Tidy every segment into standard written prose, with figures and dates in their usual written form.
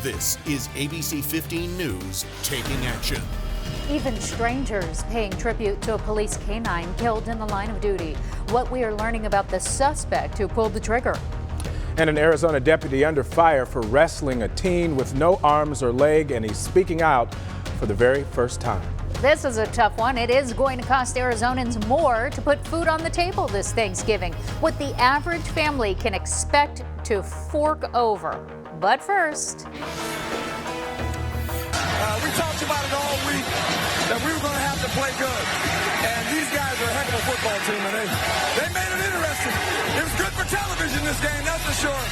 This is ABC 15 News Taking Action. Even strangers paying tribute to a police canine killed in the line of duty. What we are learning about the suspect who pulled the trigger. And an Arizona deputy under fire for wrestling a teen with no arms or leg, and he's speaking out for the very first time. This is a tough one. It is going to cost Arizonans more to put food on the table this Thanksgiving. What the average family can expect to fork over. But first, we talked about it all week that we were going to have to play good. And these guys are a heck of a football team, and they made it interesting. It was good for television this game, that's for sure.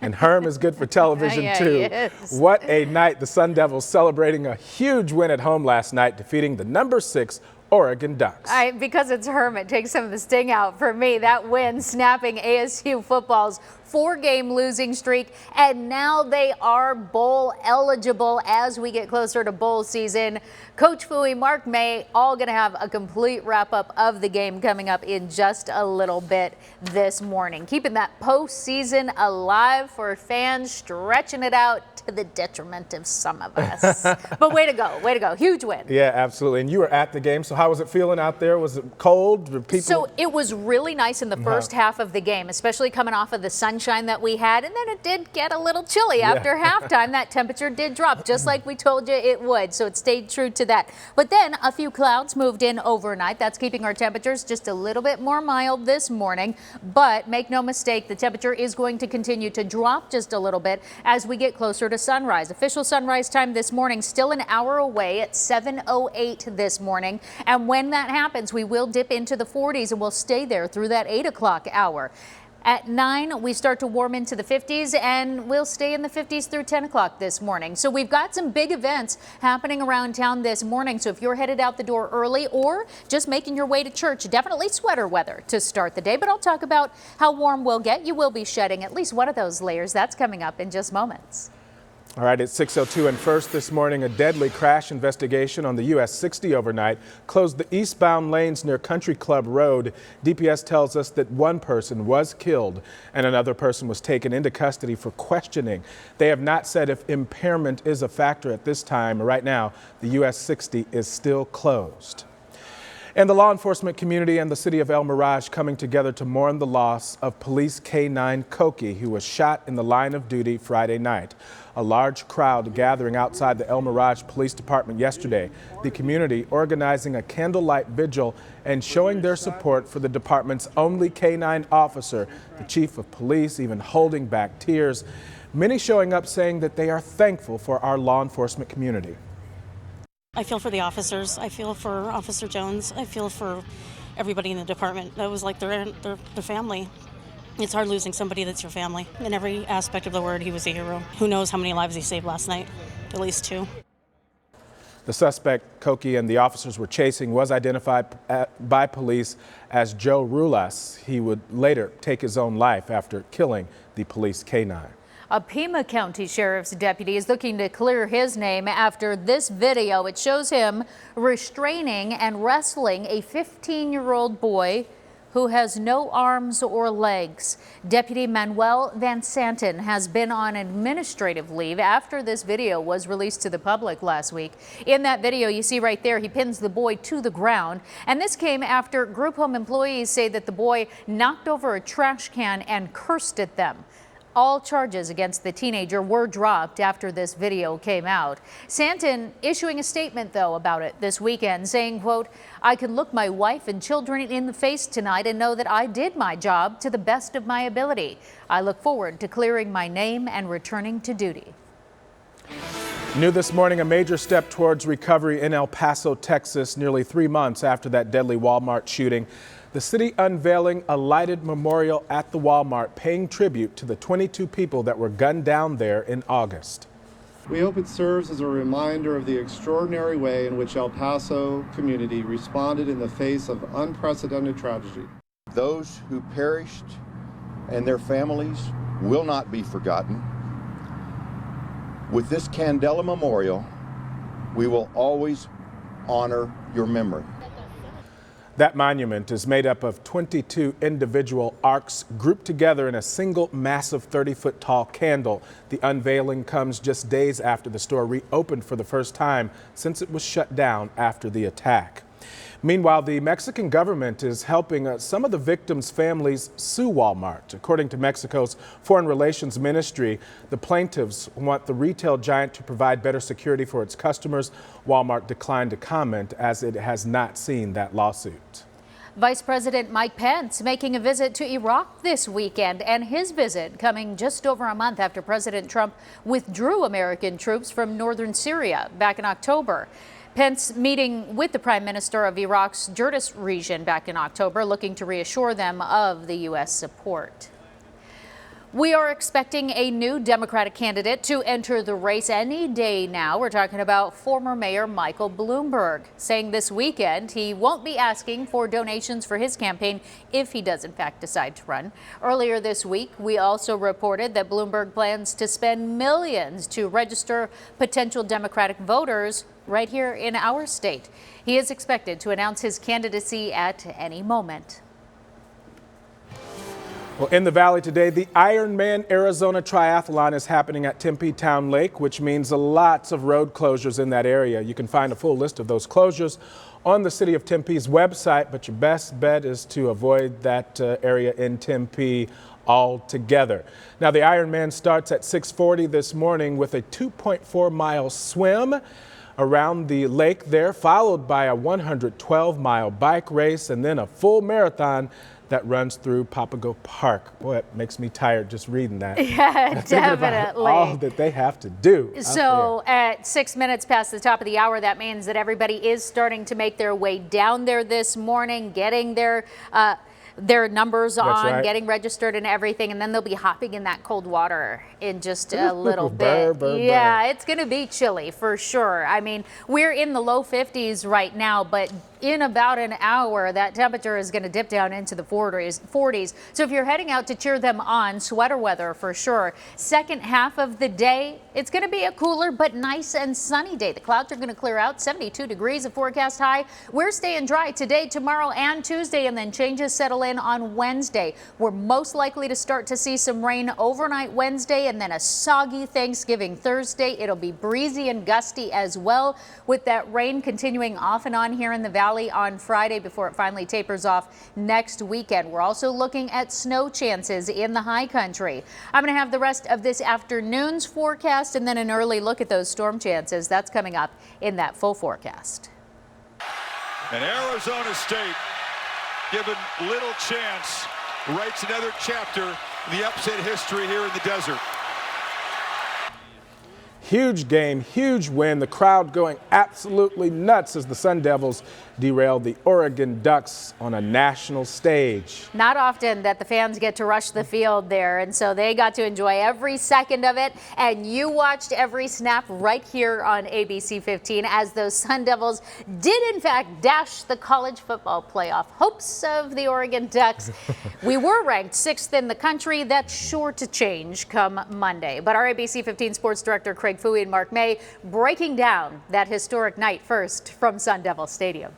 And Herm is good for television, Yeah, too. yes. What a night. The Sun Devils celebrating a huge win at home last night, defeating the number 6 Oregon Ducks. because it's Herm, it takes some of the sting out for me. That win snapping ASU football's 4-game losing streak, and now they are bowl eligible as we get closer to bowl season. Coach Fouie, Mark May, all going to have a complete wrap-up of the game coming up in just a little bit this morning. Keeping that postseason alive for fans, stretching it out to the detriment of some of us. But way to go, huge win. Yeah, absolutely. And you were at the game, so how was it feeling out there? Was it cold? Were people... So it was really nice in the first half of the game, especially coming off of the sunshine that we had, and then it did get a little chilly after halftime. That temperature did drop, just like we told you it would, so it stayed true to that. But then a few clouds moved in overnight. That's keeping our temperatures just a little bit more mild this morning, but make no mistake, the temperature is going to continue to drop just a little bit as we get closer to sunrise. Official sunrise time this morning still an hour away at 7:08 this morning, and when that happens, we will dip into the 40s and we'll stay there through that 8 o'clock hour. At 9, we start to warm into the 50s, and we'll stay in the 50s through 10 o'clock this morning. So we've got some big events happening around town this morning. So if you're headed out the door early or just making your way to church, definitely sweater weather to start the day. But I'll talk about how warm we'll get. You will be shedding at least one of those layers. That's coming up in just moments. All right, it's 6:02 and first this morning, a deadly crash investigation on the US 60 overnight closed the eastbound lanes near Country Club Road. DPS tells us that one person was killed and another person was taken into custody for questioning. They have not said if impairment is a factor at this time. Right now, the US 60 is still closed. And the law enforcement community and the city of El Mirage coming together to mourn the loss of police K9 Koki, who was shot in the line of duty Friday night. A large crowd gathering outside the El Mirage Police Department yesterday. The community organizing a candlelight vigil and showing their support for the department's only K9 officer, the chief of police, even holding back tears. Many showing up saying that they are thankful for our law enforcement community. I feel for the officers. I feel for Officer Jones. I feel for everybody in the department. That was like their family. It's hard losing somebody that's your family. In every aspect of the word, he was a hero. Who knows how many lives he saved last night? At least 2. The suspect Koki and the officers were chasing was identified by police as Joe Rulas. He would later take his own life after killing the police K9. A Pima County Sheriff's deputy is looking to clear his name after this video. It shows him restraining and wrestling a 15-year-old boy who has no arms or legs. Deputy Manuel Van Santen has been on administrative leave after this video was released to the public last week. In that video, you see right there, he pins the boy to the ground. And this came after group home employees say that the boy knocked over a trash can and cursed at them. All charges against the teenager were dropped after this video came out. Santen issuing a statement, though, about it this weekend, saying, quote, "I can look my wife and children in the face tonight and know that I did my job to the best of my ability. I look forward to clearing my name and returning to duty." New this morning, a major step towards recovery in El Paso, Texas, nearly 3 months after that deadly Walmart shooting. The city unveiling a lighted memorial at the Walmart, paying tribute to the 22 people that were gunned down there in August. We hope it serves as a reminder of the extraordinary way in which El Paso community responded in the face of unprecedented tragedy. Those who perished and their families will not be forgotten. With this Candela Memorial, we will always honor your memory. That monument is made up of 22 individual arcs grouped together in a single massive 30-foot tall candle. The unveiling comes just days after the store reopened for the first time since it was shut down after the attack. Meanwhile, the Mexican government is helping some of the victims' families sue Walmart. According to Mexico's Foreign Relations Ministry, the plaintiffs want the retail giant to provide better security for its customers. Walmart declined to comment as it has not seen that lawsuit. Vice President Mike Pence making a visit to Iraq this weekend, and his visit coming just over a month after President Trump withdrew American troops from northern Syria back in October. Pence meeting with the Prime Minister of Iraq's Jurdas region back in October, looking to reassure them of the U.S. support. We are expecting a new Democratic candidate to enter the race any day now. We're talking about former Mayor Michael Bloomberg, saying this weekend he won't be asking for donations for his campaign if he does in fact decide to run. Earlier this week, we also reported that Bloomberg plans to spend millions to register potential Democratic voters right here in our state. He is expected to announce his candidacy at any moment. Well, in the Valley today, the Ironman Arizona Triathlon is happening at Tempe Town Lake, which means lots of road closures in that area. You can find a full list of those closures on the City of Tempe's website, but your best bet is to avoid that area in Tempe altogether. Now, the Ironman starts at 6:40 this morning with a 2.4-mile swim around the lake there, followed by a 112-mile bike race, and then a full marathon that runs through Papago Park. Boy, it makes me tired just reading that. Yeah, definitely. All that they have to do. So at 6 minutes past the top of the hour, that means that everybody is starting to make their way down there this morning, getting their numbers on, getting registered and everything, and then they'll be hopping in that cold water in just a little bit. Yeah, it's going to be chilly for sure. I mean, we're in the low 50s right now, but in about an hour, that temperature is going to dip down into the 40s. So if you're heading out to cheer them on, sweater weather for sure. Second half of the day, it's going to be a cooler but nice and sunny day. The clouds are going to clear out, 72 degrees of forecast high. We're staying dry today, tomorrow, and Tuesday, and then changes settle in on Wednesday. We're most likely to start to see some rain overnight Wednesday, and then a soggy Thanksgiving Thursday. It'll be breezy and gusty as well, with that rain continuing off and on here in the valley on Friday before it finally tapers off next weekend. We're also looking at snow chances in the high country. I'm going to have the rest of this afternoon's forecast and then an early look at those storm chances. That's coming up in that full forecast. And Arizona State, given little chance, writes another chapter in the upset history here in the desert. Huge game, huge win. The crowd going absolutely nuts as the Sun Devils derailed the Oregon Ducks on a national stage. Not often that the fans get to rush the field there, and so they got to enjoy every second of it, and you watched every snap right here on ABC 15 as those Sun Devils did in fact dash the college football playoff hopes of the Oregon Ducks. We were ranked 6th in the country. That's sure to change come Monday, but our ABC 15 sports director Craig Fouhy and Mark May breaking down that historic night first from Sun Devil Stadium.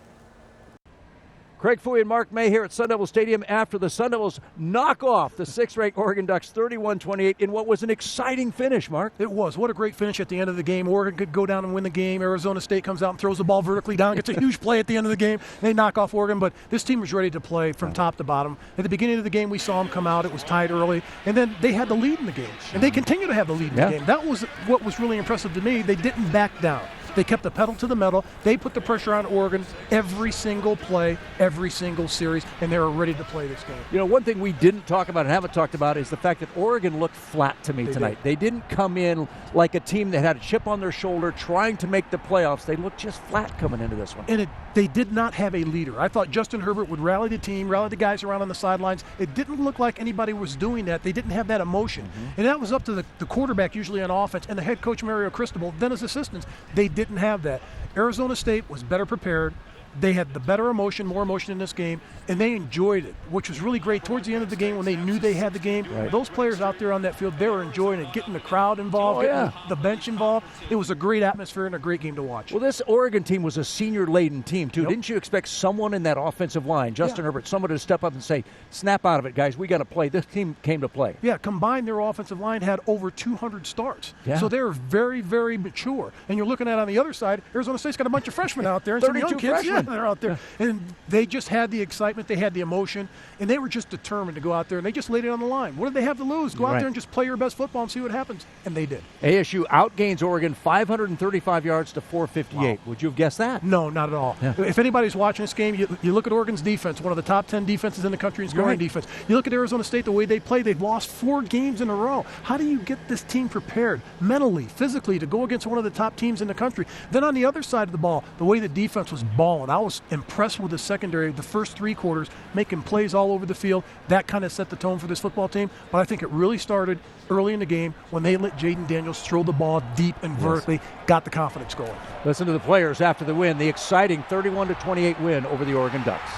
Craig Fouhy and Mark May here at Sun Devil Stadium after the Sun Devils knock off the 6th-ranked Oregon Ducks 31-28 in what was an exciting finish, Mark. It was. What a great finish at the end of the game. Oregon could go down and win the game. Arizona State comes out and throws the ball vertically down, gets a huge play at the end of the game. They knock off Oregon, but this team was ready to play from top to bottom. At the beginning of the game, we saw them come out. It was tied early, and then they had the lead in the game, and they continue to have the lead in the game. That was what was really impressive to me. They didn't back down. They kept the pedal to the metal. They put the pressure on Oregon every single play, every single series, and they were ready to play this game. You know, one thing we didn't talk about and haven't talked about is the fact that Oregon looked flat to me tonight. They didn't come in like a team that had a chip on their shoulder trying to make the playoffs. They looked just flat coming into this one. And they did not have a leader. I thought Justin Herbert would rally the team, rally the guys around on the sidelines. It didn't look like anybody was doing that. They didn't have that emotion. And that was up to the quarterback usually on offense and the head coach Mario Cristobal, then his assistants. They didn't have that. Arizona State was better prepared. They had the better emotion, more emotion in this game, and they enjoyed it, which was really great. Towards the end of the game, when they knew they had the game, those players out there on that field, they were enjoying it, getting the crowd involved, getting the bench involved. It was a great atmosphere and a great game to watch. Well, this Oregon team was a senior-laden team, too. Didn't you expect someone in that offensive line, Justin Herbert, someone to step up and say, snap out of it, guys, we got to play. This team came to play. Yeah, combined, their offensive line had over 200 starts. Yeah. So they're very, very mature. And you're looking at on the other side, Arizona State's got a bunch of freshmen out there and some young 32 kids. freshmen. They're out there. Yeah. And they just had the excitement, they had the emotion, and they were just determined to go out there, and they just laid it on the line. What did they have to lose? Go out there and just play your best football and see what happens. And they did. ASU outgains Oregon 535 yards to 458. Would you have guessed that? No, not at all. Yeah. If anybody's watching this game, you look at Oregon's defense, one of the top 10 defenses in the country in scoring defense. You look at Arizona State, the way they play, they've lost 4 games in a row. How do you get this team prepared mentally, physically, to go against one of the top teams in the country? Then on the other side of the ball, the way the defense was balling, I was impressed with the secondary, the first 3 quarters, making plays all over the field. That kind of set the tone for this football team. But I think it really started early in the game when they let Jaden Daniels throw the ball deep and vertically, got the confidence going. Listen to the players after the win, the exciting 31-28 win over the Oregon Ducks.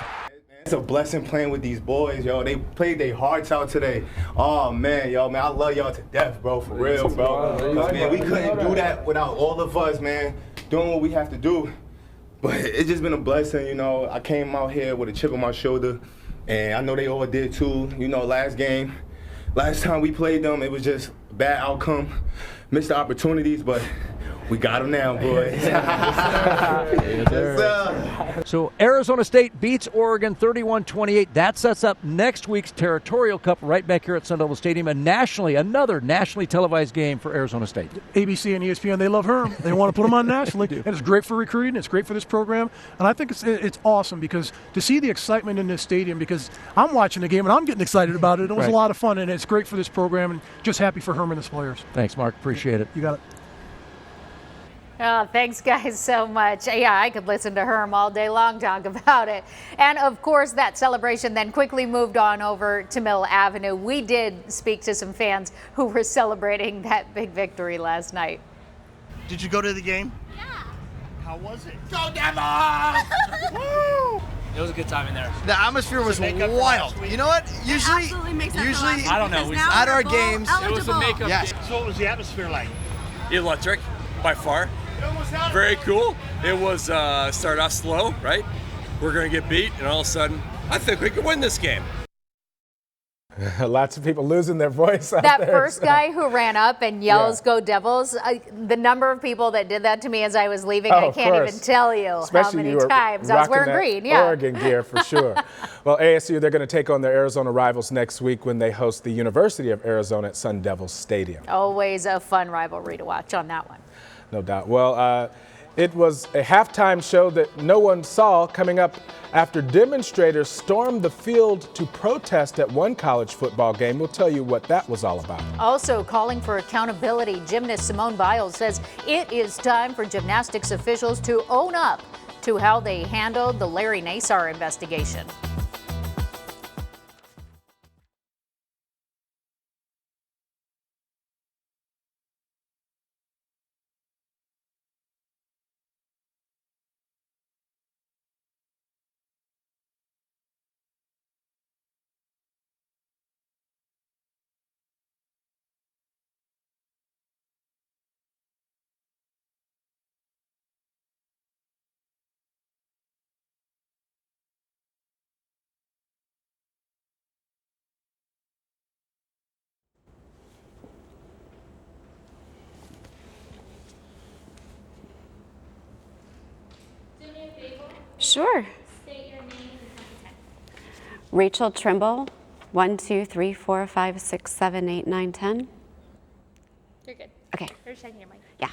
It's a blessing playing with these boys, yo. They played their hearts out today. Oh, man, yo, man, I love y'all to death, bro, for real, bro. 'Cause, man, we couldn't do that without all of us, man, doing what we have to do. But it's just been a blessing, you know. I came out here with a chip on my shoulder, and I know they all did too. You know, last time we played them, it was just a bad outcome. Missed the opportunities, but we got them now, boys. So Arizona State beats Oregon 31-28. That sets up next week's Territorial Cup right back here at Sun Devil Stadium, and another nationally televised game for Arizona State. ABC and ESPN, they love Herm. They want to put him on nationally, and it's great for recruiting. It's great for this program, and I think it's awesome because to see the excitement in this stadium, because I'm watching the game and I'm getting excited about it. It was a lot of fun, and it's great for this program, and just happy for Herm and his players. Thanks, Mark. Appreciate it. You got it. Oh, thanks, guys, so much. Yeah, I could listen to Herm all day long talk about it. And, of course, that celebration then quickly moved on over to Mill Avenue. We did speak to some fans who were celebrating that big victory last night. Did you go to the game? Yeah. How was it? Go Devils! Woo! It was a good time in there. The atmosphere was wild. You know what? Usually, I don't know. At our games, it was a makeup game. So what was the atmosphere like? Electric, by far. Very cool. It was started off slow, right? We're gonna get beat, and all of a sudden, I think we could win this game. Lots of people losing their voice out that there. First guy who ran up and yells, "Go Devils!" The number of people that did that to me as I was leaving, I can't even tell you Especially how many times. I was wearing green. Yeah. Oregon gear for sure. Well, ASU, they're going to take on their Arizona rivals next week when they host the University of Arizona at Sun Devil Stadium. Always a fun rivalry to watch on that one. No doubt. Well, it was a halftime show that no one saw coming up after demonstrators stormed the field to protest at one college football game. We'll tell you what that was all about. Also calling for accountability, gymnast Simone Biles says it is time for gymnastics officials to own up to how they handled the Larry Nassar investigation. Sure. State your name and contact. Rachel Trimble, 1, 2, 3, 4, 5, 6, 7, 8, 9, 10. You're good. Okay. You're checking your mic. Yeah.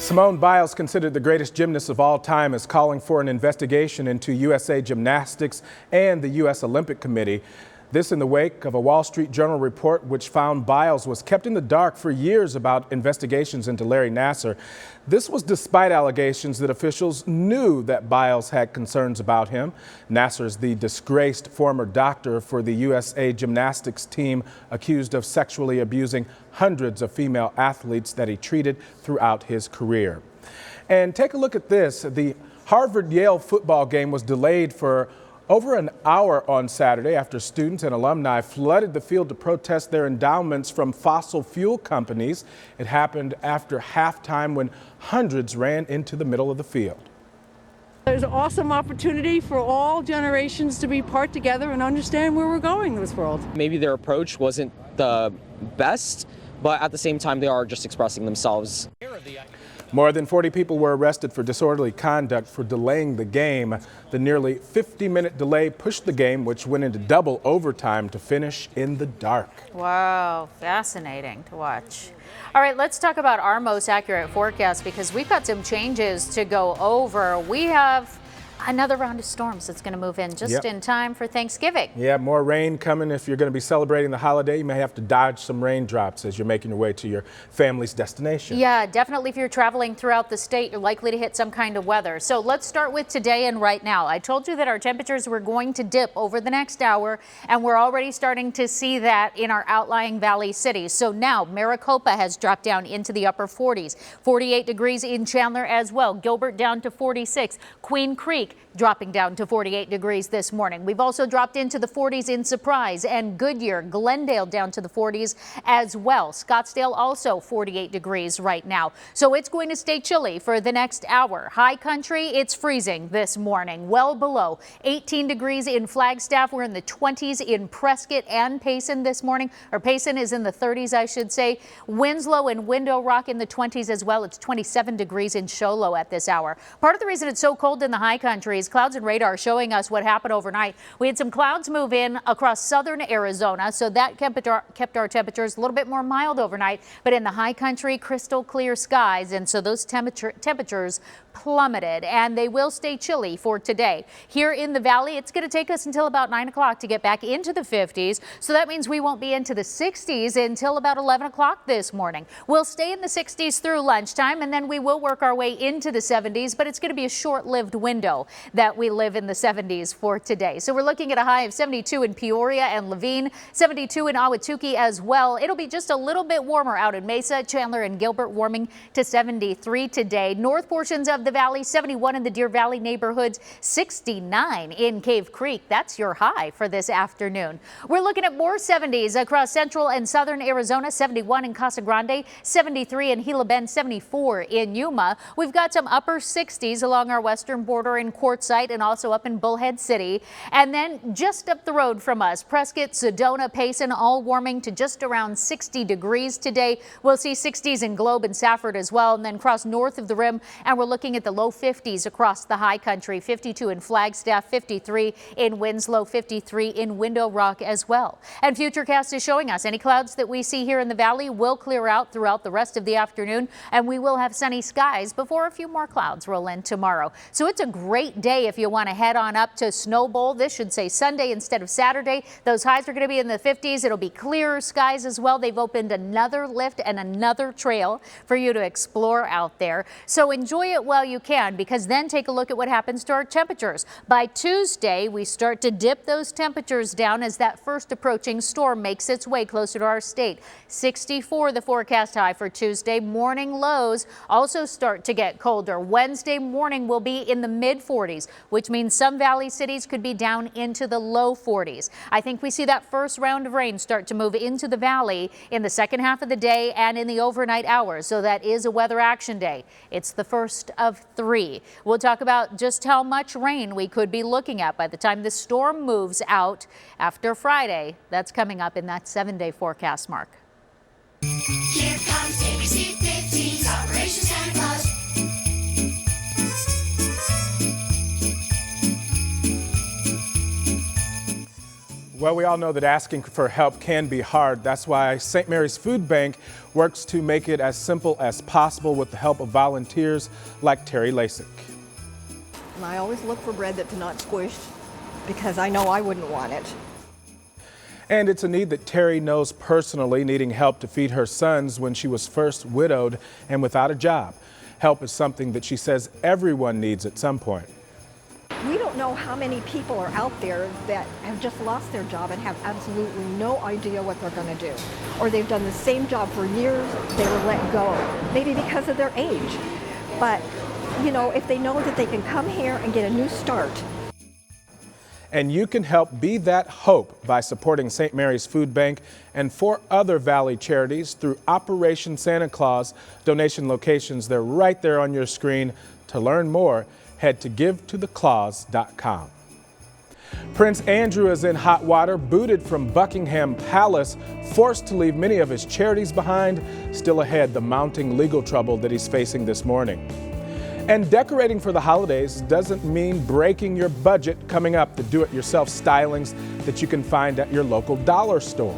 Simone Biles, considered the greatest gymnast of all time, is calling for an investigation into USA Gymnastics and the U.S. Olympic Committee. This in the wake of a Wall Street Journal report which found Biles was kept in the dark for years about investigations into Larry Nassar. This was despite allegations that officials knew that Biles had concerns about him. Nassar is the disgraced former doctor for the USA Gymnastics team, accused of sexually abusing hundreds of female athletes that he treated throughout his career. And take a look at this. The Harvard-Yale football game was delayed for over an hour on Saturday after students and alumni flooded the field to protest their endowments from fossil fuel companies. It happened after halftime when hundreds ran into the middle of the field. There's an awesome opportunity for all generations to be part together and understand where we're going in this world. Maybe their approach wasn't the best, but at the same time they are just expressing themselves. More than 40 people were arrested for disorderly conduct for delaying the game. The nearly 50-minute delay pushed the game, which went into double overtime, to finish in the dark. Wow, fascinating to watch. All right, let's talk about our most accurate forecast because we've got some changes to go over. We have another round of storms that's going to move in just in time for Thanksgiving. Yeah, more rain coming. If you're going to be celebrating the holiday, you may have to dodge some raindrops as you're making your way to your family's destination. Yeah, definitely if you're traveling throughout the state, you're likely to hit some kind of weather. So let's start with today and right now. I told you that our temperatures were going to dip over the next hour, and we're already starting to see that in our outlying valley cities. So now Maricopa has dropped down into the upper 40s, 48 degrees in Chandler as well. Gilbert down to 46, Queen Creek dropping down to 48 degrees this morning. We've also dropped into the 40s in Surprise and Goodyear. Glendale down to the 40s as well. Scottsdale also 48 degrees right now. So it's going to stay chilly for the next hour. High country, it's freezing this morning, well below 18 degrees in Flagstaff. We're in the 20s in Prescott and Payson this morning, or Payson is in the 30s, I should say. Winslow and Window Rock in the 20s as well. It's 27 degrees in Show Low at this hour. Part of the reason it's so cold in the high country is clouds and radar showing us what happened overnight. We had some clouds move in across southern Arizona, so that kept our temperatures a little bit more mild overnight. But in the high country, crystal clear skies, and so those temperatures plummeted, and they will stay chilly for today. Here in the valley, it's going to take us until about 9 o'clock to get back into the 50s, so that means we won't be into the 60s until about 11 o'clock this morning. We'll stay in the 60s through lunchtime, and then we will work our way into the 70s, but it's going to be a short-lived window that we live in the 70s for today. So we're looking at a high of 72 in Peoria and Laveen, 72 in Ahwatukee as well. It'll be just a little bit warmer out in Mesa, Chandler, and Gilbert, warming to 73 today. North portions of the valley, 71 in the Deer Valley neighborhoods, 69 in Cave Creek. That's your high for this afternoon. We're looking at more 70s across central and southern Arizona, 71 in Casa Grande, 73 in Gila Bend, 74 in Yuma. We've got some upper 60s along our western border in Quartzsite and also up in Bullhead City. And then just up the road from us, Prescott, Sedona, Payson, all warming to just around 60 degrees today. We'll see 60s in Globe and Safford as well, and then cross north of the rim, and we're looking at the low 50s across the high country, 52 in Flagstaff, 53 in Winslow, 53 in Window Rock as well. And Futurecast is showing us any clouds that we see here in the valley will clear out throughout the rest of the afternoon, and we will have sunny skies before a few more clouds roll in tomorrow. So it's a great day if you want to head on up to Snow Bowl. This should say Sunday instead of Saturday. Those highs are going to be in the 50s. It'll be clearer skies as well. They've opened another lift and another trail for you to explore out there. So enjoy it while you can, because then take a look at what happens to our temperatures. By Tuesday, we start to dip those temperatures down as that first approaching storm makes its way closer to our state. 64 the forecast high for Tuesday. Morning lows also start to get colder. Wednesday morning will be in the mid 40s, which means some valley cities could be down into the low 40s. I think we see that first round of rain start to move into the valley in the second half of the day and in the overnight hours. So that is a weather action day. It's the first of 3. We'll talk about just how much rain we could be looking at by the time the storm moves out after Friday. That's coming up in that 7-day forecast, Mark. Here comes ABC 15's Operation Santa Claus. Well, we all know that asking for help can be hard. That's why St. Mary's Food Bank works to make it as simple as possible with the help of volunteers like Terry Lasik. And I always look for bread that's not squished because I know I wouldn't want it. And it's a need that Terry knows personally, needing help to feed her sons when she was first widowed and without a job. Help is something that she says everyone needs at some point. We don't know how many people are out there that have just lost their job and have absolutely no idea what they're going to do. Or they've done the same job for years, they were let go, maybe because of their age. But, you know, if they know that they can come here and get a new start. And you can help be that hope by supporting St. Mary's Food Bank and 4 other Valley charities through Operation Santa Claus. Donation locations, they're right there on your screen. To learn more, head to givetotheclaus.com. Prince Andrew is in hot water, booted from Buckingham Palace, forced to leave many of his charities behind. Still ahead, the mounting legal trouble that he's facing this morning. And decorating for the holidays doesn't mean breaking your budget. Coming up, the do-it-yourself stylings that you can find at your local dollar store.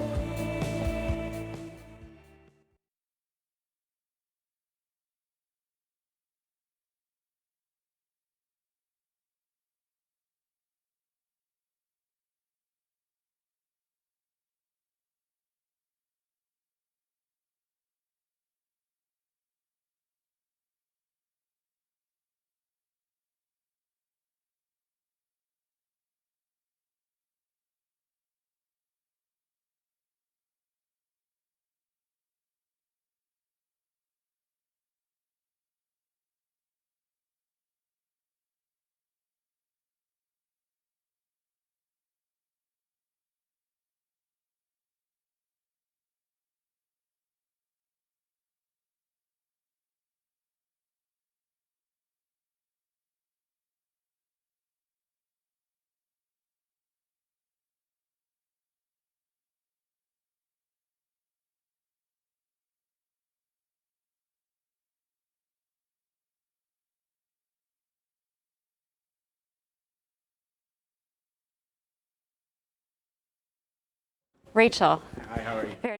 Rachel. Hi, how are you?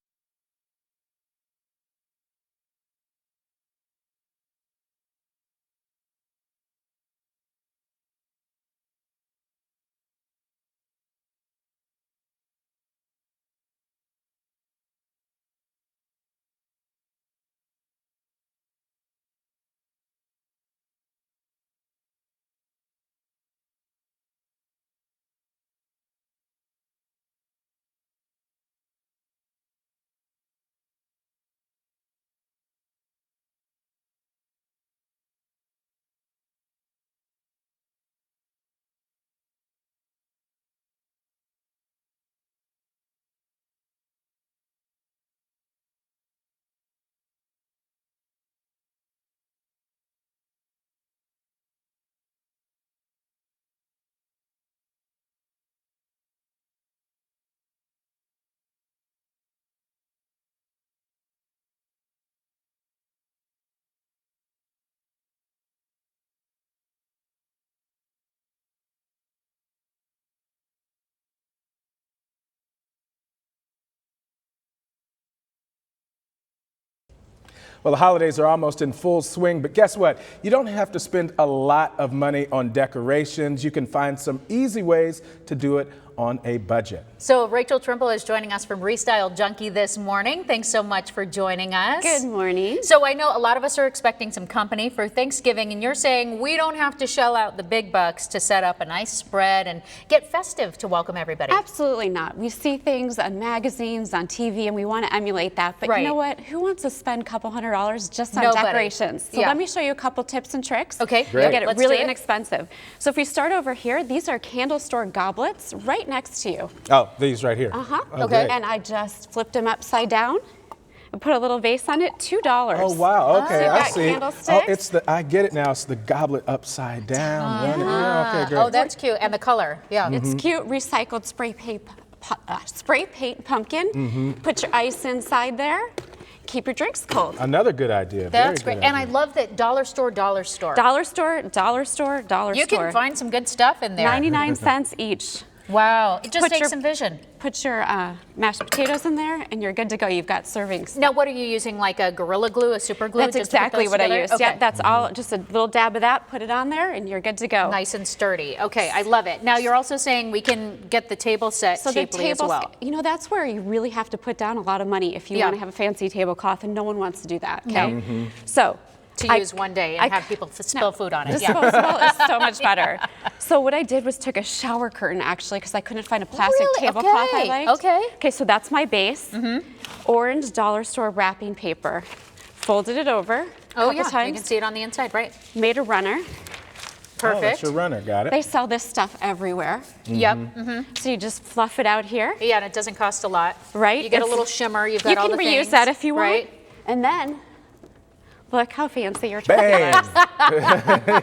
Well, the holidays are almost in full swing, but guess what? You don't have to spend a lot of money on decorations. You can find some easy ways to do it on a budget. So Rachel Trimble is joining us from Restyle Junkie this morning. Thanks so much for joining us. Good morning. So I know a lot of us are expecting some company for Thanksgiving, and you're saying we don't have to shell out the big bucks to set up a nice spread and get festive to welcome everybody. Absolutely not. We see things on magazines, on TV, and we want to emulate that. But Right. you know what? Who wants to spend a couple $100 just on Nobody. decorations? So Yeah. let me show you a couple tips and tricks. Okay, You'll great. get it Let's really do it. inexpensive. So if we start over here, these are candle store goblets right next to you. Oh, these right here. Uh-huh. Oh, great. And I just flipped them upside down and put a little vase on it, $2. Oh, wow. Okay, So you've I got see. candlesticks. Oh, it's I get it now. It's the goblet upside down. Running. Yeah, okay, great. Oh, that's cute. And the color. Yeah. It's cute, recycled spray paint pumpkin. Put your ice inside there. Keep your drinks cold. Another good idea. That's Very great. good And I idea. love that dollar store. Dollar store, dollar store, dollar You store. can find some good stuff in there. 99 cents each. Wow, it just Put takes your- some vision. Put your mashed potatoes in there, and you're good to go. You've got servings. Now, what are you using, like a Gorilla Glue, a super glue? That's just to put exactly those what I together? use. Okay. Yep, that's all. Just a little dab of that. Put it on there, and you're good to go. Nice and sturdy. Okay, I love it. Now, you're also saying we can get the table set So the cheaply as tables, well. you know, that's where you really have to put down a lot of money if you Yeah. want to have a fancy tablecloth, and no one wants to do that. No. Okay. Mhm. So. To use one day and have people spill food on it. Disposable is so much better. So what I did was took a shower curtain, actually, because I couldn't find a plastic Really? tablecloth I Okay, liked. okay. Okay, so that's my base. Orange dollar store wrapping paper. Folded it over a Oh, couple yeah, times. you can see it on the inside, right? Made a runner. Oh, that's your runner. Got it. They sell this stuff everywhere. Yep. So you just fluff it out here. Yeah, and it doesn't cost a lot. Right? You get a It's- little shimmer. You've got You all can the reuse things, that if you want. Right? And then, look how fancy your turkey Bang! looks.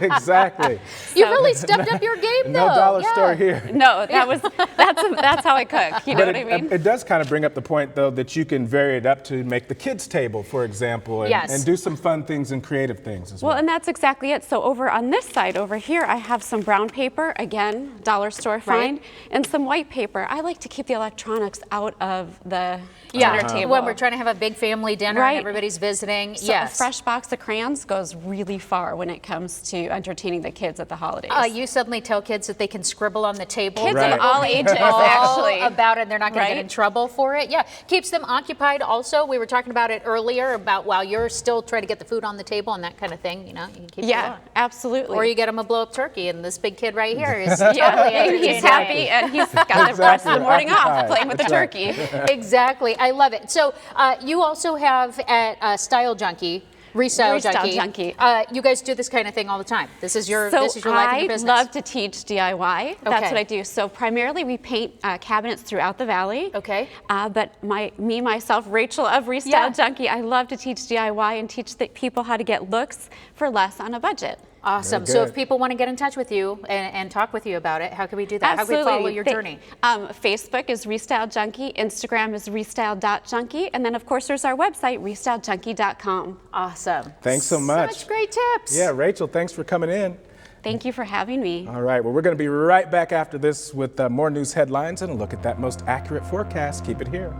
Exactly. You really stepped up your game, though. No dollar Yeah. store here. No, that's how I cook. You know But what I mean? it does kind of bring up the point, though, that you can vary it up to make the kids' table, for example, and, Yes. and do some fun things and creative things as well. Well, and that's exactly it. So over on this side, over here, I have some brown paper, again, dollar store find, and some white paper. I like to keep the electronics out of the dinner table. When we're trying to have a big family dinner Right. and everybody's visiting. So Yes. a fresh box of crayons goes really far when it comes to entertaining the kids at the holidays. You suddenly tell kids that they can scribble on the table. Kids Right. of all ages, All actually. about it, and they're not going to get Right? in trouble for it. Yeah, keeps them occupied. Also, we were talking about it earlier about while you're still trying to get the food on the table and that kind of thing. You know, you can keep it Yeah, going. absolutely. Or you get them a blow-up turkey, and this big kid right here is Yeah, totally and he's entertaining. happy, and he's got the rest of the morning off playing with the That's right. turkey. Exactly, I love it. So you also have at Style Junkie. Restyle Junkie. You guys do this kind of thing all the time. This is your life and your I business. love to teach DIY. That's Okay. what I do. So primarily we paint cabinets throughout the valley. Okay. But myself, Rachel of Restyle Yeah. Junkie, I love to teach DIY and teach the people how to get looks for less on a budget. Awesome. Very So good. if people want to get in touch with you and talk with you about it, how can we do that? Absolutely. How can we follow your journey? Facebook is Restyle Junkie, Instagram is restyle.junkie, and then of course there's our website, restylejunkie.com. Awesome. Thanks so much. Such great tips. Yeah, Rachel, thanks for coming in. Thank you for having me. All right, well, we're going to be right back after this with more news headlines and a look at that most accurate forecast. Keep it here.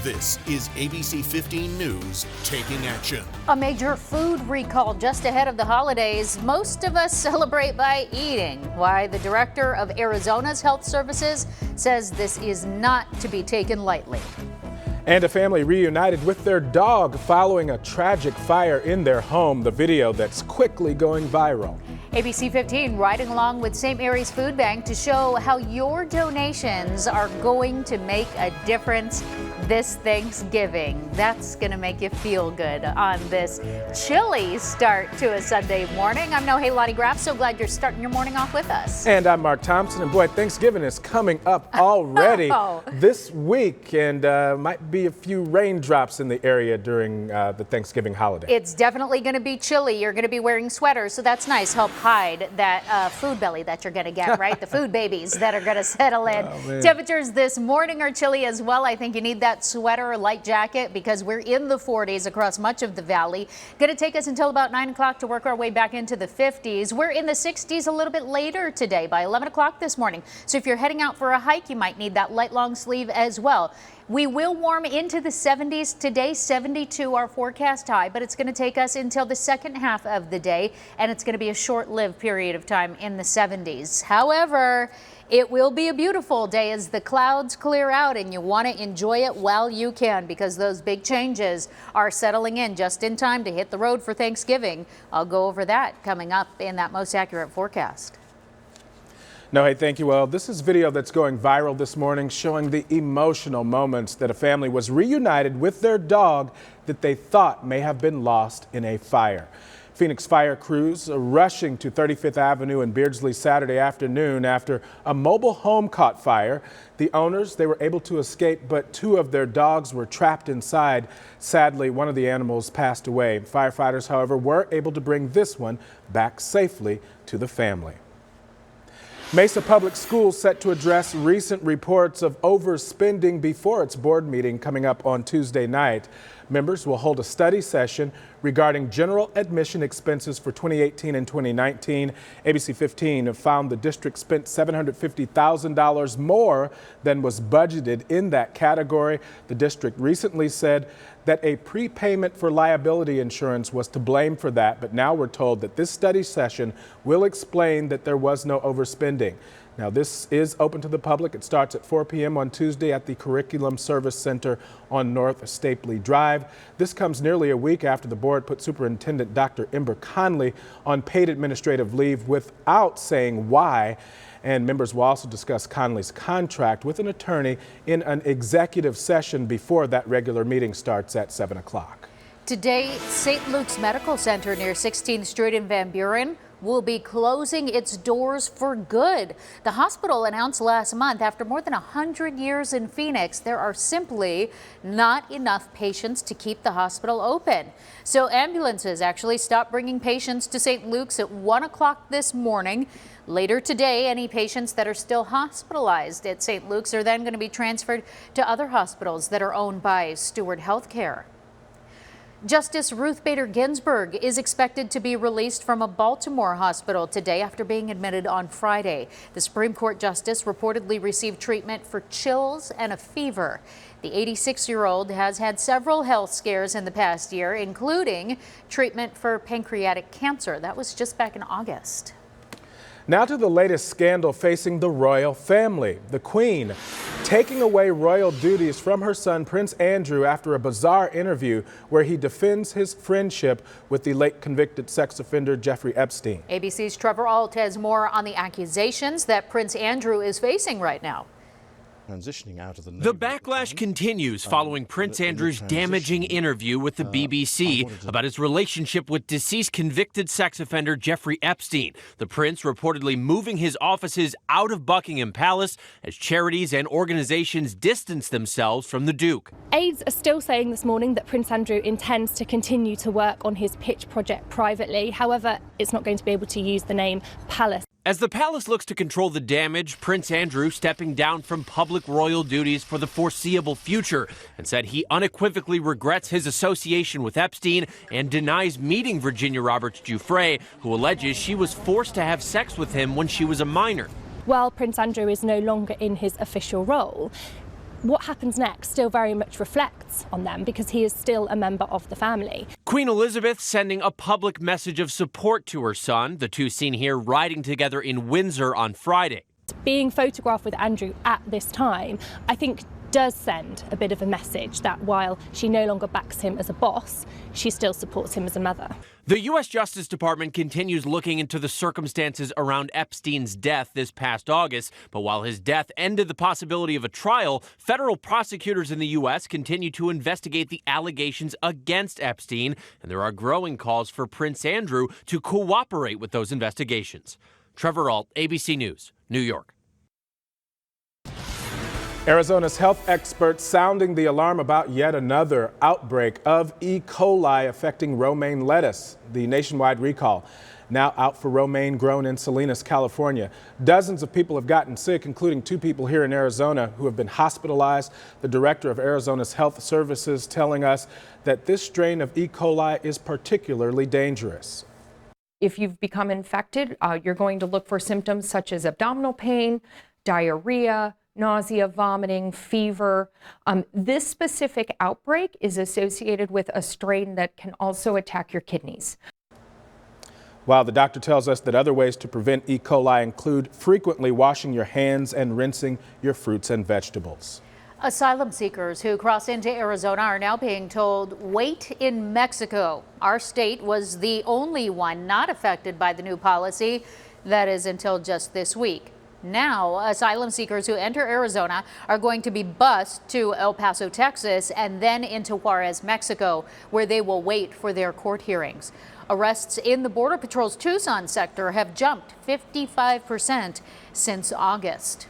This is ABC 15 News Taking Action. A major food recall just ahead of the holidays. Most of us celebrate by eating. Why the director of Arizona's Health Services says this is not to be taken lightly. And a family reunited with their dog following a tragic fire in their home. The video that's quickly going viral. ABC 15 riding along with St. Mary's Food Bank to show how your donations are going to make a difference this Thanksgiving. That's going to make you feel good on this chilly start to a Sunday morning. I'm Nohelani Graff. So glad you're starting your morning off with us. And I'm Mark Thompson. And boy, Thanksgiving is coming up already this week, and might be a few raindrops in the area during the Thanksgiving holiday. It's definitely going to be chilly. You're going to be wearing sweaters, so that's nice. Help hide that food belly that you're going to get, right? The food babies that are going to settle in. Temperatures this morning are chilly as well. I think you need that sweater or light jacket because we're in the 40s across much of the valley. Going to take us until about 9 o'clock to work our way back into the 50s. We're in the 60s a little bit later today by 11 o'clock this morning. So if you're heading out for a hike, you might need that light long sleeve as well. We will warm into the 70s today, 72 our forecast high, but it's going to take us until the second half of the day, and it's going to be a short-lived period of time in the 70s. However, it will be a beautiful day as the clouds clear out, and you want to enjoy it while you can because those big changes are settling in just in time to hit the road for Thanksgiving. I'll go over that coming up in that most accurate forecast. No, hey, thank you. Well, this is video that's going viral this morning showing the emotional moments that a family was reunited with their dog that they thought may have been lost in a fire. Phoenix fire crews are rushing to 35th Avenue in Beardsley Saturday afternoon after a mobile home caught fire. The owners, they were able to escape, but 2 of their dogs were trapped inside. Sadly, one of the animals passed away. Firefighters, however, were able to bring this one back safely to the family. Mesa Public Schools set to address recent reports of overspending before its board meeting coming up on Tuesday night. Members will hold a study session regarding general admission expenses for 2018 and 2019. ABC 15 found the district spent $750,000 more than was budgeted in that category. The district recently said that a prepayment for liability insurance was to blame for that, but now we're told that this study session will explain that there was no overspending. Now, this is open to the public. It starts at 4 p.m. on Tuesday at the Curriculum Service Center on North Stapley Drive. This comes nearly a week after the board put Superintendent Dr. Ember Conley on paid administrative leave without saying why. And members will also discuss Conley's contract with an attorney in an executive session before that regular meeting starts at 7 o'clock. Today, St. Luke's Medical Center near 16th Street in Van Buren will be closing its doors for good. The hospital announced last month after more than 100 years in Phoenix, there are simply not enough patients to keep the hospital open. So ambulances actually stopped bringing patients to St. Luke's at 1 o'clock this morning. Later today, any patients that are still hospitalized at St. Luke's are then going to be transferred to other hospitals that are owned by Steward Healthcare. Justice Ruth Bader Ginsburg is expected to be released from a Baltimore hospital today after being admitted on Friday. The Supreme Court justice reportedly received treatment for chills and a fever. The 86-year-old has had several health scares in the past year, including treatment for pancreatic cancer. That was just back in August. Now to the latest scandal facing the royal family. The Queen taking away royal duties from her son Prince Andrew after a bizarre interview where he defends his friendship with the late convicted sex offender Jeffrey Epstein. ABC's Trevor Ault has more on the accusations that Prince Andrew is facing right now. Transitioning out of the backlash continues following Prince Andrew's damaging interview with the BBC about his relationship with deceased convicted sex offender Jeffrey Epstein. The prince reportedly moving his offices out of Buckingham Palace as charities and organizations distance themselves from the Duke. Aides are still saying this morning that Prince Andrew intends to continue to work on his pitch project privately. However, it's not going to be able to use the name Palace. As the palace looks to control the damage, Prince Andrew stepping down from public royal duties for the foreseeable future and said he unequivocally regrets his association with Epstein and denies meeting Virginia Roberts Giuffre, who alleges she was forced to have sex with him when she was a minor. While Prince Andrew is no longer in his official role, what happens next still very much reflects on them because he is still a member of the family. Queen Elizabeth sending a public message of support to her son, the two seen here riding together in Windsor on Friday. Being photographed with Andrew at this time, I think, does send a bit of a message that while she no longer backs him as a boss, she still supports him as a mother. The U.S. Justice Department continues looking into the circumstances around Epstein's death this past August. But while his death ended the possibility of a trial, federal prosecutors in the U.S. continue to investigate the allegations against Epstein. And there are growing calls for Prince Andrew to cooperate with those investigations. Trevor Ault, ABC News, New York. Arizona's health experts sounding the alarm about yet another outbreak of E. coli affecting romaine lettuce. The nationwide recall now out for romaine grown in Salinas, California. Dozens of people have gotten sick, including 2 people here in Arizona who have been hospitalized. The director of Arizona's Health Services telling us that this strain of E. coli is particularly dangerous. If you've become infected, you're going to look for symptoms such as abdominal pain, diarrhea, nausea, vomiting, fever. This specific outbreak is associated with a strain that can also attack your kidneys. While the doctor tells us that other ways to prevent E. coli include frequently washing your hands and rinsing your fruits and vegetables. Asylum seekers who cross into Arizona are now being told wait in Mexico. Our state was the only one not affected by the new policy. That is until just this week. Now, asylum seekers who enter Arizona are going to be bused to El Paso, Texas, and then into Juarez, Mexico, where they will wait for their court hearings. Arrests in the Border Patrol's Tucson sector have jumped 55% since August.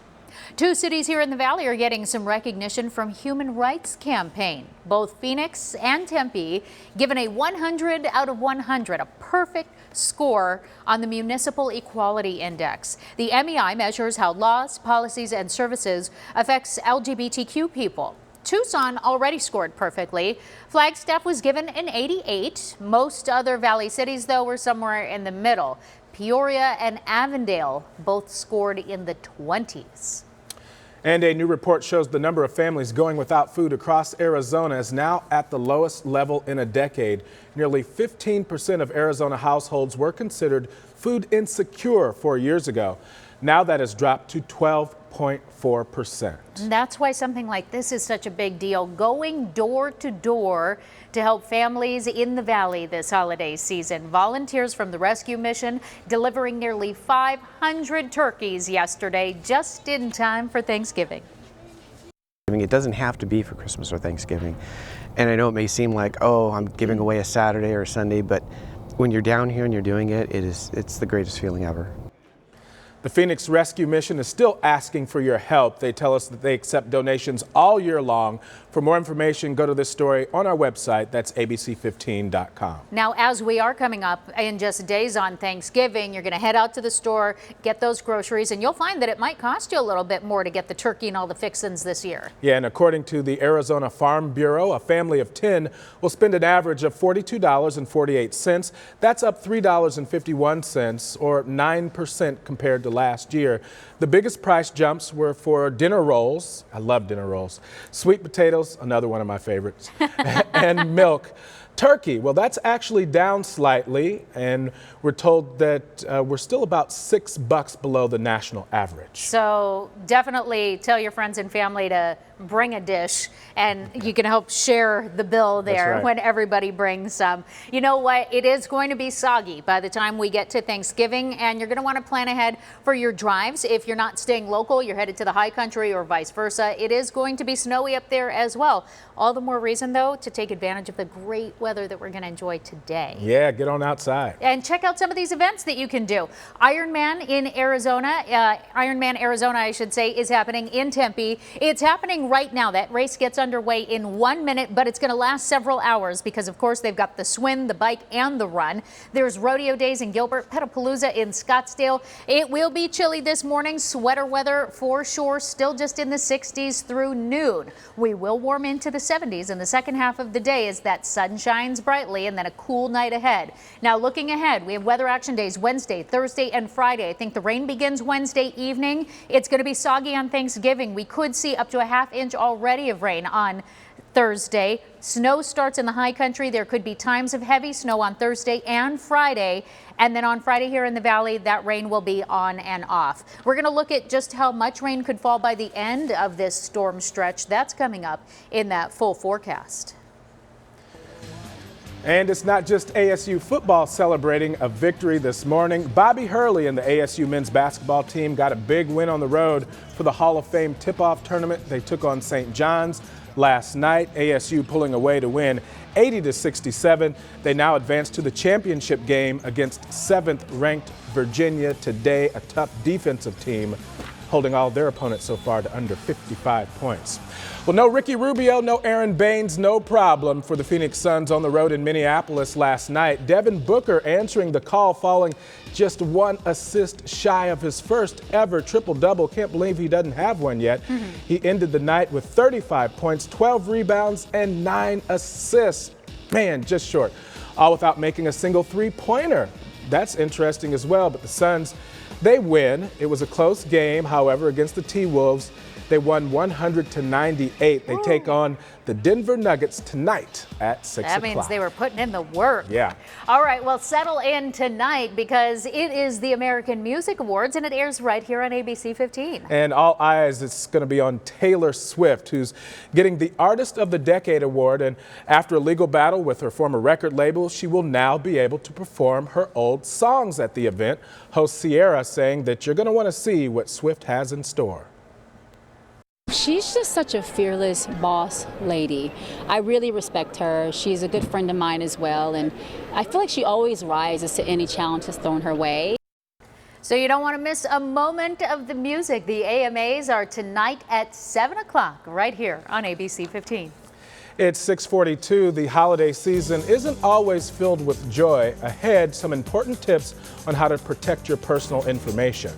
2 cities here in the Valley are getting some recognition from Human Rights Campaign. Both Phoenix and Tempe given a 100 out of 100, a perfect score on the Municipal Equality Index. The MEI measures how laws, policies, and services affects LGBTQ people. Tucson already scored perfectly. Flagstaff was given an 88. Most other Valley cities, though, were somewhere in the middle. Peoria and Avondale both scored in the 20s. And a new report shows the number of families going without food across Arizona is now at the lowest level in a decade. Nearly 15% of Arizona households were considered food insecure 4 years ago. Now that has dropped to 12.4%. That's why something like this is such a big deal. Going door to door to help families in the Valley this holiday season. Volunteers from the rescue mission delivering nearly 500 turkeys yesterday, just in time for Thanksgiving. It doesn't have to be for Christmas or Thanksgiving. And I know it may seem like, oh, I'm giving away a Saturday or a Sunday, but when you're down here and you're doing it, it's the greatest feeling ever. The Phoenix Rescue Mission is still asking for your help. They tell us that they accept donations all year long. For more information, go to this story on our website. That's abc15.com. Now, as we are coming up in just days on Thanksgiving, you're going to head out to the store, get those groceries, and you'll find that it might cost you a little bit more to get the turkey and all the fixins this year. Yeah, and according to the Arizona Farm Bureau, a family of 10 will spend an average of $42.48. That's up $3.51 or 9% compared to last year. The biggest price jumps were for dinner rolls. I love dinner rolls. Sweet potatoes, another one of my favorites, and milk. Turkey, well, that's actually down slightly, and we're told that we're still about $6 below the national average. So definitely tell your friends and family to bring a dish, and you can help share the bill there when everybody brings some. You know what? It is going to be soggy by the time we get to Thanksgiving, and you're going to want to plan ahead for your drives. If you're not staying local, you're headed to the high country or vice versa. It is going to be snowy up there as well. All the more reason, though, to take advantage of the great weather that we're going to enjoy today. Yeah, get on outside. And check out some of these events that you can do. Ironman in Arizona, Ironman Arizona, I should say, is happening in Tempe. It's happening right now. That race gets underway in 1 minute, but it's going to last several hours because, of course, they've got the swim, the bike, and the run. There's rodeo days in Gilbert, Petapalooza in Scottsdale. It will be chilly this morning. Sweater weather for sure, still just in the 60s through noon. We will warm into the 70s in the second half of the day as that sunshine shines brightly, and then a cool night ahead. Now looking ahead, we have weather action days Wednesday, Thursday, and Friday. I think the rain begins Wednesday evening. It's going to be soggy on Thanksgiving. We could see up to a ½ inch already of rain on Thursday. Snow starts in the high country. There could be times of heavy snow on Thursday and Friday. And then on Friday here in the valley, that rain will be on and off. We're going to look at just how much rain could fall by the end of this storm stretch. That's coming up in that full forecast. And it's not just ASU football celebrating a victory this morning. Bobby Hurley and the ASU men's basketball team got a big win on the road for the Hall of Fame tip-off tournament. They took on St. John's last night. ASU pulling away to win 80-67. They now advance to the championship game against 7th-ranked Virginia today, a tough defensive team holding all their opponents so far to under 55 points. Well, no Ricky Rubio, no Aaron Baines, no problem for the Phoenix Suns on the road in Minneapolis last night. Devin Booker answering the call, falling just 1 assist shy of his first ever triple-double. Can't believe he doesn't have one yet. He ended the night with 35 points, 12 rebounds, and 9 assists. Man, just short. All without making a single three-pointer. That's interesting as well, but the Suns, they win. It was a close game, however, against the T-Wolves. They won 100-98. They take on the Denver Nuggets tonight at 6 o'clock. That means they were putting in the work. Yeah. All right, well, settle in tonight because it is the American Music Awards and it airs right here on ABC 15. And all eyes is going to be on Taylor Swift, who's getting the Artist of the Decade award. And after a legal battle with her former record label, she will now be able to perform her old songs at the event. Host Sierra saying that you're going to want to see what Swift has in store. She's just such a fearless boss lady. I really respect her. She's a good friend of mine as well, and I feel like she always rises to any challenge that's thrown her way. So you don't want to miss a moment of the music. The AMAs are tonight at 7 o'clock right here on ABC 15. It's 6:42. The holiday season isn't always filled with joy. Ahead, some important tips on how to protect your personal information.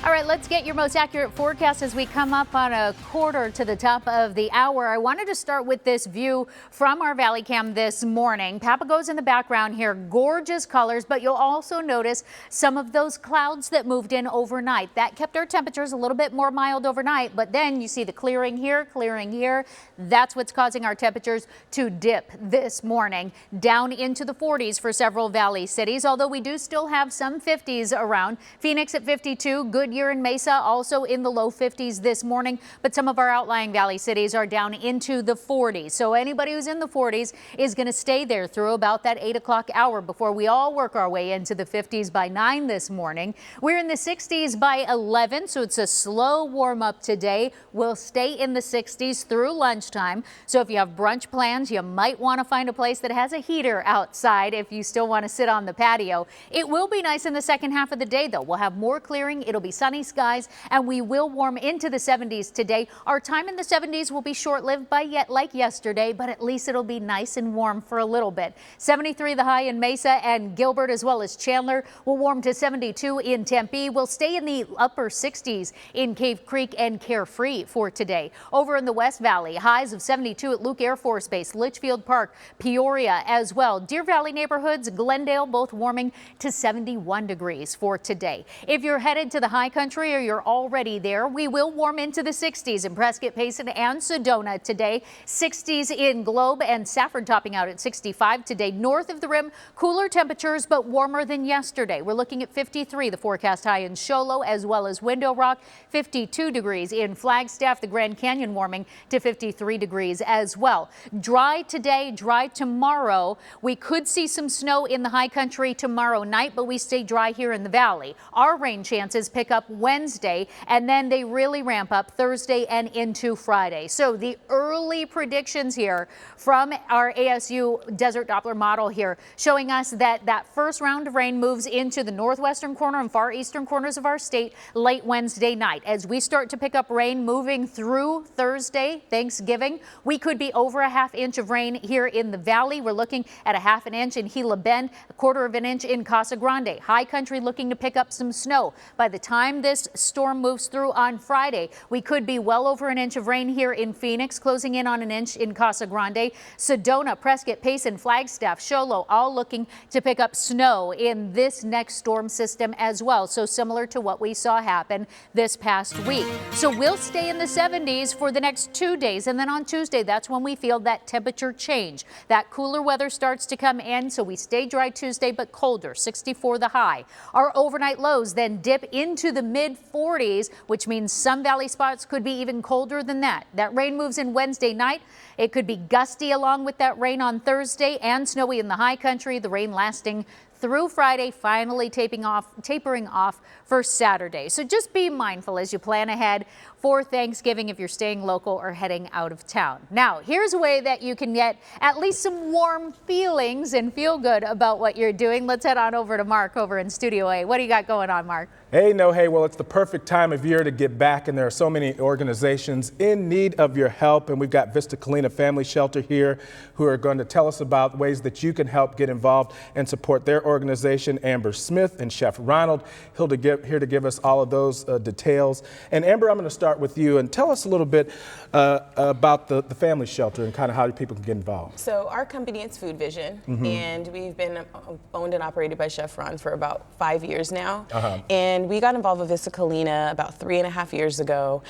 All right, let's get your most accurate forecast as we come up on a quarter to the top of the hour. I wanted to start with this view from our Valley Cam this morning. Papago's in the background here, gorgeous colors, but you'll also notice some of those clouds that moved in overnight. That kept our temperatures a little bit more mild overnight, but then you see the clearing here. That's what's causing our temperatures to dip this morning down into the 40s for several Valley cities, although we do still have some 50s around. Phoenix at 52, Goodyear and Mesa also in the low 50s this morning, but some of our outlying Valley cities are down into the 40s. So anybody who's in the 40s is going to stay there through about that 8 o'clock hour before we all work our way into the 50s by 9 this morning. We're in the 60s by 11, so it's a slow warm up today. We'll stay in the 60s through lunchtime. So if you have brunch plans, you might want to find a place that has a heater outside if you still want to sit on the patio. It will be nice in the second half of the day, though. We'll have more clearing. It'll be sunny skies, and we will warm into the 70s today. Our time in the 70s will be short-lived like yesterday, but at least it'll be nice and warm for a little bit. 73 the high in Mesa and Gilbert, as well as Chandler. We'll warm to 72 in Tempe. We'll stay in the upper 60s in Cave Creek and Carefree for today. Over in the West Valley, highs of 72 at Luke Air Force Base, Litchfield Park, Peoria as well. Deer Valley neighborhoods, Glendale, both warming to 71 degrees for today. If you're headed to the high country or you're already there, we will warm into the 60s in Prescott, Payson and Sedona today. 60s in Globe and Safford topping out at 65 today. North of the rim, cooler temperatures but warmer than yesterday. We're looking at 53, the forecast high in Show Low as well as Window Rock. 52 degrees in Flagstaff, the Grand Canyon warming to 53 degrees as well. Dry today, dry tomorrow. We could see some snow in the high country tomorrow night, but we stay dry here in the valley. Our rain chances pick up Wednesday, and then they really ramp up Thursday and into Friday. So the early predictions here from our ASU Desert Doppler model here showing us that first round of rain moves into the northwestern corner and far eastern corners of our state late Wednesday night. As we start to pick up rain moving through Thursday, Thanksgiving, we could be over a ½ inch of rain here in the valley. We're looking at a ½ inch in Gila Bend, a ¼ inch in Casa Grande. High country looking to pick up some snow. By the time this storm moves through on Friday, we could be well over an inch of rain here in Phoenix, closing in on an inch in Casa Grande. Sedona, Prescott, Payson, Flagstaff, Show Low, all looking to pick up snow in this next storm system as well. So similar to what we saw happen this past week. So we'll stay in the 70s for the next 2 days. And then on Tuesday, that's when we feel that temperature change. That cooler weather starts to come in. So we stay dry Tuesday, but colder, 64 the high. Our overnight lows then dip into the mid 40s, which means some valley spots could be even colder than that. That rain moves in Wednesday night. It could be gusty along with that rain on Thursday and snowy in the high country. The rain lasting through Friday, finally tapering off for Saturday. So just be mindful as you plan ahead for Thanksgiving if you're staying local or heading out of town. Now, here's a way that you can get at least some warm feelings and feel good about what you're doing. Let's head on over to Mark over in Studio A. What do you got going on, Mark? Hey, well, it's the perfect time of year to get back, and there are so many organizations in need of your help, and we've got Vista Colina Family Shelter here who are going to tell us about ways that you can help get involved and support their organization. Amber Smith and Chef Ronald here to give us all of those details. And Amber, I'm going to start with you and tell us a little bit about the family shelter and kind of how people can get involved. So our company is Food Vision, and we've been owned and operated by Chef Ron for about 5 years now. And we got involved with Vista Colina about 3.5 years ago.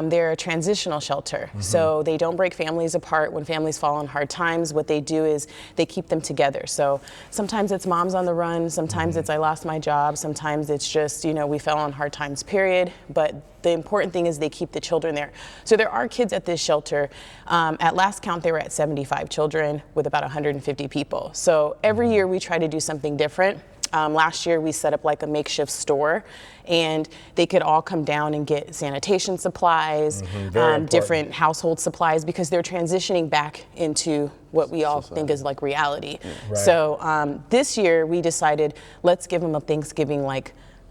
They're a transitional shelter, so they don't break families apart when families fall on hard times. What they do is they keep them together. So sometimes it's moms on the run, sometimes it's I lost my job, sometimes it's just, we fell on hard times, period. But the important thing is they keep the children there. So there are kids at this shelter. At last count, they were at 75 children with about 150 people. So every year we try to do something different. Last year we set up like a makeshift store, and they could all come down and get sanitation supplies, different household supplies, because they're transitioning back into what we all think is like reality. So this year we decided, let's give them a Thanksgiving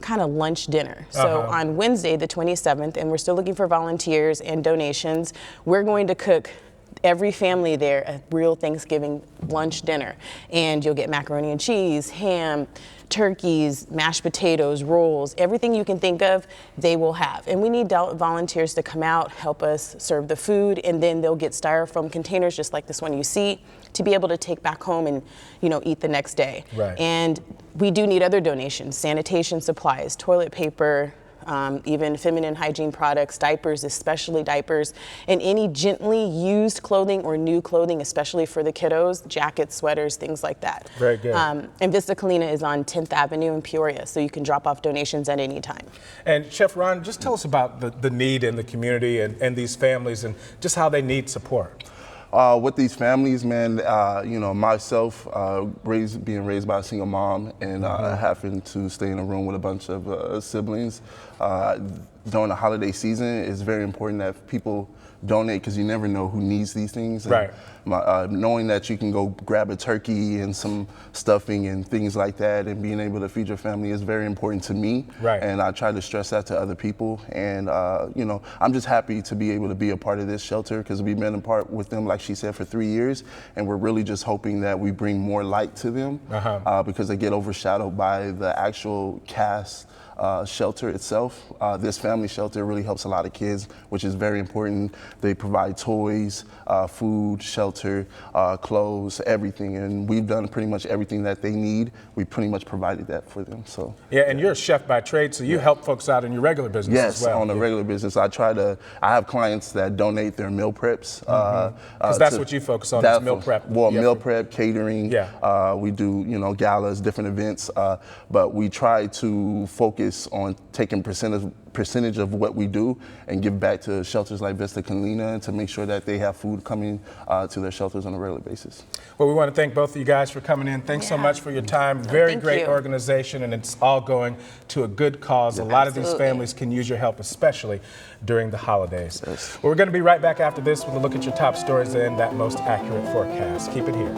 kind of lunch dinner. So on Wednesday the 27th, and we're still looking for volunteers and donations, we're going to cook every family there a real Thanksgiving lunch dinner, and you'll get macaroni and cheese, ham, turkeys, mashed potatoes, rolls, everything you can think of, they will have. And we need volunteers to come out, help us serve the food, and then they'll get styrofoam containers just like this one you see to be able to take back home and, you know, eat the next day. Right. And we do need other donations, sanitation supplies, toilet paper, even feminine hygiene products, diapers, especially diapers, and any gently used clothing or new clothing, especially for the kiddos, jackets, sweaters, things like that. Very good. And Vista Colina is on 10th Avenue in Peoria, so you can drop off donations at any time. And Chef Ron, just tell us about the need in the community and these families and just how they need support. With these families, man, you know, myself, being raised by a single mom and having to stay in a room with a bunch of siblings during the holiday season, it's very important that people donate because you never know who needs these things. And Right. Knowing that you can go grab a turkey and some stuffing and things like that and being able to feed your family is very important to me. Right. And I try to stress that to other people. And, you know, I'm just happy to be able to be a part of this shelter because we've been a part with them, like she said, for 3 years. And we're really just hoping that we bring more light to them because they get overshadowed by the actual cast shelter itself. This family shelter really helps a lot of kids, which is very important. They provide toys, food, shelter, clothes, everything, and we've done pretty much everything that they need. We pretty much provided that for them. So yeah, and you're a chef by trade, so you help folks out in your regular business yes, as well. on a regular business. I have clients that donate their meal preps. Because that's what you focus on, is meal prep. Well, meal prep, catering. Yeah. We do, you know, galas, different events, but we try to focus on taking percentage of what we do and give back to shelters like Vista Colina to make sure that they have food coming to their shelters on a regular basis. Well, we want to thank both of you guys for coming in. Thanks so much for your time. Very great organization, and it's all going to a good cause. A lot of these families can use your help, especially during the holidays. Well, we're going to be right back after this with a look at your top stories and that most accurate forecast. Keep it here.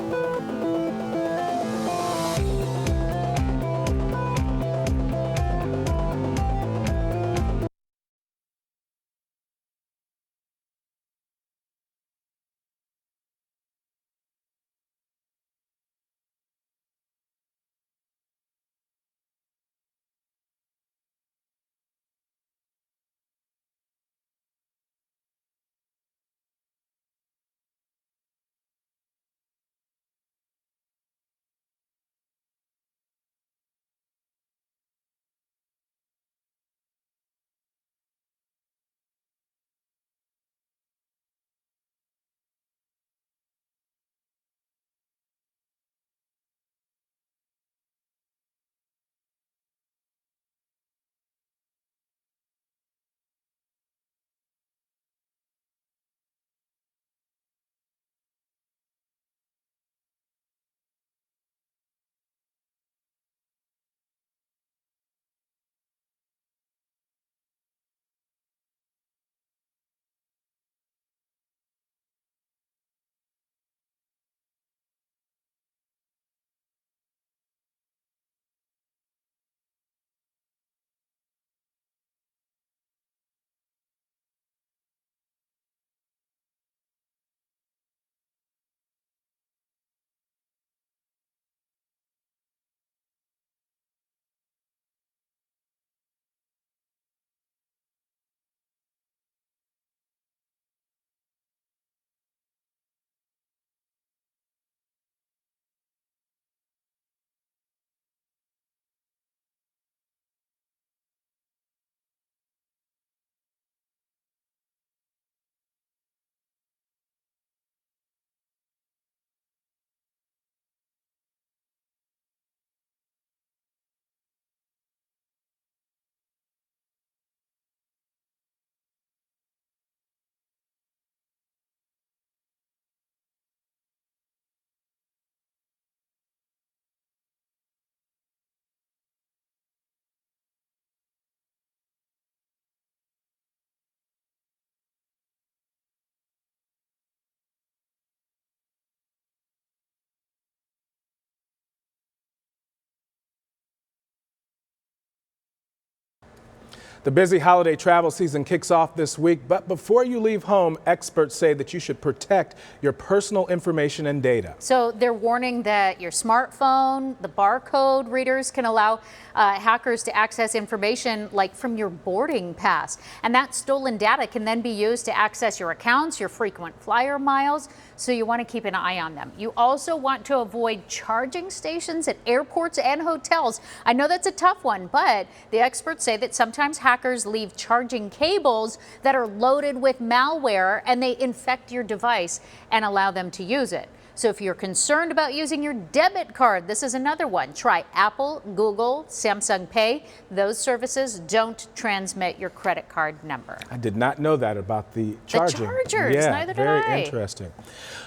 The busy holiday travel season kicks off this week, but before you leave home, experts say that you should protect your personal information and data. So they're warning that your smartphone, the barcode readers can allow hackers to access information like from your boarding pass. And that stolen data can then be used to access your accounts, your frequent flyer miles. So you want to keep an eye on them. You also want to avoid charging stations at airports and hotels. I know that's a tough one, but the experts say that sometimes hackers leave charging cables that are loaded with malware and they infect your device and allow them to use it. So if you're concerned about using your debit card, this is another one. Try Apple, Google, Samsung Pay. Those services don't transmit your credit card number. I did not know that about the charging. The chargers, yeah, neither did very I. interesting.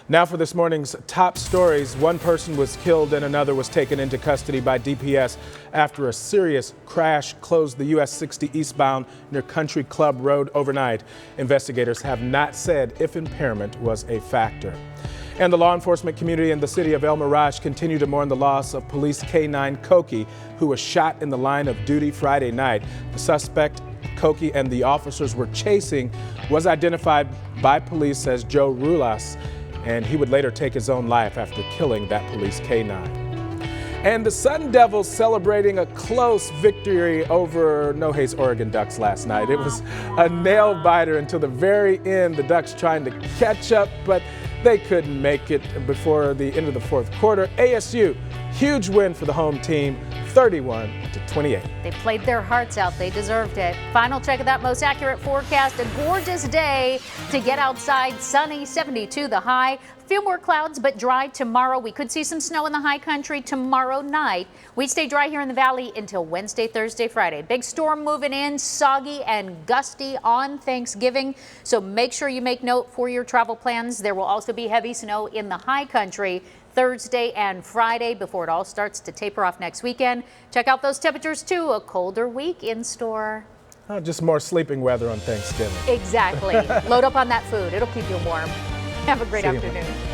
Now for this morning's top stories. One person was killed and another was taken into custody by DPS after a serious crash closed the US 60 eastbound near Country Club Road overnight. Investigators have not said if impairment was a factor. And the law enforcement community in the city of El Mirage continue to mourn the loss of police K9 Koki, who was shot in the line of duty Friday night. The suspect Koki and the officers were chasing was identified by police as Joe Rulas, and he would later take his own life after killing that police K9. And the Sun Devils celebrating a close victory over No-Hays Oregon Ducks last night. It was a nail-biter until the very end. The Ducks trying to catch up, but they couldn't make it before the end of the fourth quarter. ASU, huge win for the home team, 31-28. They played their hearts out. They deserved it. Final check of that most accurate forecast. A gorgeous day to get outside. Sunny, 72 the high. A few more clouds, but dry tomorrow. We could see some snow in the high country tomorrow night. We stay dry here in the valley until Wednesday, Thursday, Friday. Big storm moving in, soggy and gusty on Thanksgiving. So make sure you make note for your travel plans. There will also be heavy snow in the high country Thursday and Friday before it all starts to taper off next weekend. Check out those temperatures too. A colder week in store. Oh, just more sleeping weather on Thanksgiving. Exactly. Load up on that food. It'll keep you warm. Have a great See you. afternoon.